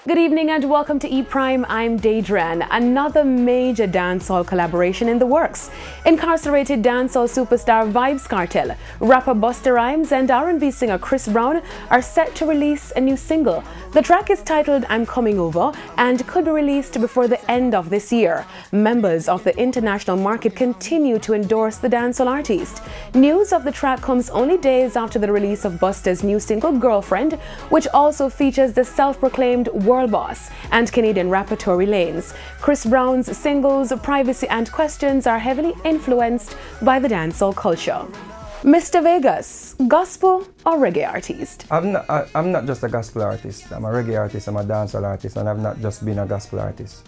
Good evening and welcome to E-Prime. I'm Daedran. Another major dancehall collaboration in the works. Incarcerated dancehall superstar Vybz Kartel, rapper Busta Rhymes and R&B singer Chris Brown are set to release a new single. The track is titled I'm Coming Over and could be released before the end of this year. Members of the international market continue to endorse the dancehall artist. News of the track comes only days after the release of Busta's new single Girlfriend, which also features the self-proclaimed world boss and Canadian rapper Tory Lanez. Chris Brown's singles Privacy and Questions are heavily influenced by the dancehall culture. Mr. Vegas, gospel or reggae artist? I'm not just a gospel artist. I'm a reggae artist, I'm a dancehall artist, and I've not just been a gospel artist.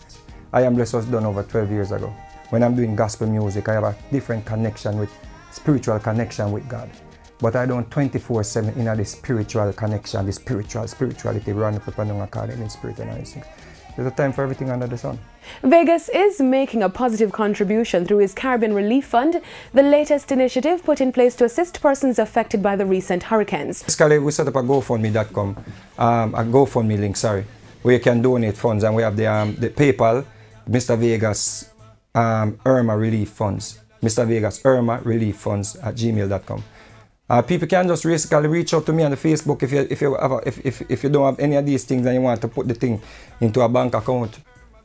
I Am Blessed was done over 12 years ago. When I'm doing gospel music, I have a different connection with, spiritual connection with God. But I don't 24/7 in the spiritual connection, the spirituality run up and down in spirit and everything. There's a time for everything under the sun. Vegas is making a positive contribution through his Caribbean Relief Fund, the latest initiative put in place to assist persons affected by the recent hurricanes. Basically, we set up a GoFundMe.com, a GoFundMe link, where you can donate funds, and we have the PayPal, Mr. Vegas Irma Relief Funds, Mr. Vegas Irma Relief Funds at gmail.com. People can just basically reach out to me on the Facebook if you don't have any of these things and you want to put the thing into a bank account.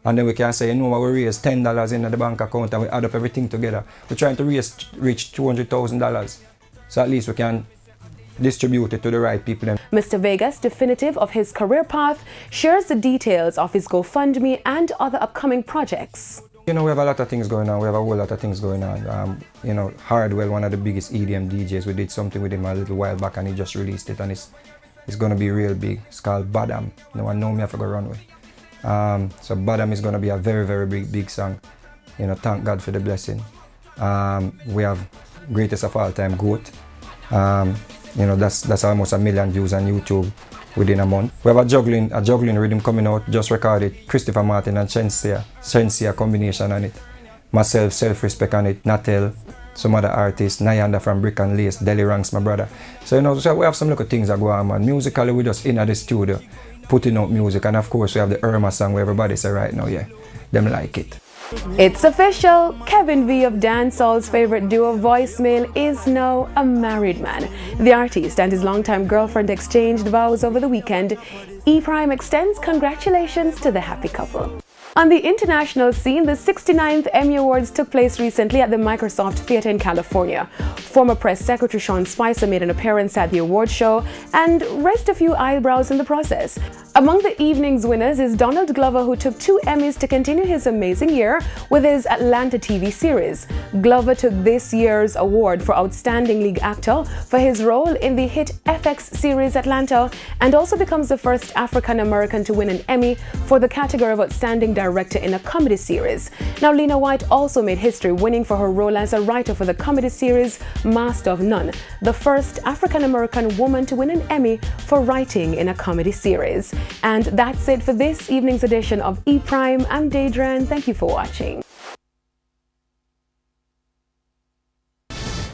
And then we can say, you know what, we raise $10 in the bank account and we add up everything together. We're trying to reach $200,000. So at least we can distribute it to the right people. Mr. Vegas, definitive of his career path, shares the details of his GoFundMe and other upcoming projects. You know, we have a lot of things going on. We have a whole lot of things going on. You know, Hardwell, one of the biggest EDM DJs, we did something with him a little while back and he just released it and it's going to be real big. It's called Badam. No one know me, I forgot to run with. So Badam is going to be a very, very big song. You know, thank God for the blessing. We have greatest of all time, GOAT. You know, that's almost 1 million views on YouTube within a month. We have a juggling rhythm coming out, just recorded, Christopher Martin and Shensia combination on it. Myself, Self-Respect on it, Natel, some other artists, Nyanda from Brick and Lace, Deli Ranks, my brother. So, you know, so we have some little things that go on, man. Musically, we just in at the studio, putting out music, and of course we have the Irma song where everybody say right now, yeah, them like it. It's official, Kevin V of dancehall's favorite duo Voicemail is now a married man. The artist and his longtime girlfriend exchanged vows over the weekend. E-Prime extends congratulations to the happy couple. On the international scene, the 69th Emmy Awards took place recently at the Microsoft Theater in California. Former Press Secretary Sean Spicer made an appearance at the award show and raised a few eyebrows in the process. Among the evening's winners is Donald Glover, who took 2 Emmys to continue his amazing year with his Atlanta TV series. Glover took this year's award for Outstanding Lead Actor for his role in the hit FX series Atlanta, and also becomes the first African American to win an Emmy for the category of Outstanding Director in a comedy series. Now, Lena White also made history, winning for her role as a writer for the comedy series Master of None, the first African American woman to win an Emmy for writing in a comedy series. And that's it for this evening's edition of E-Prime. I'm Daedran. Thank you for watching.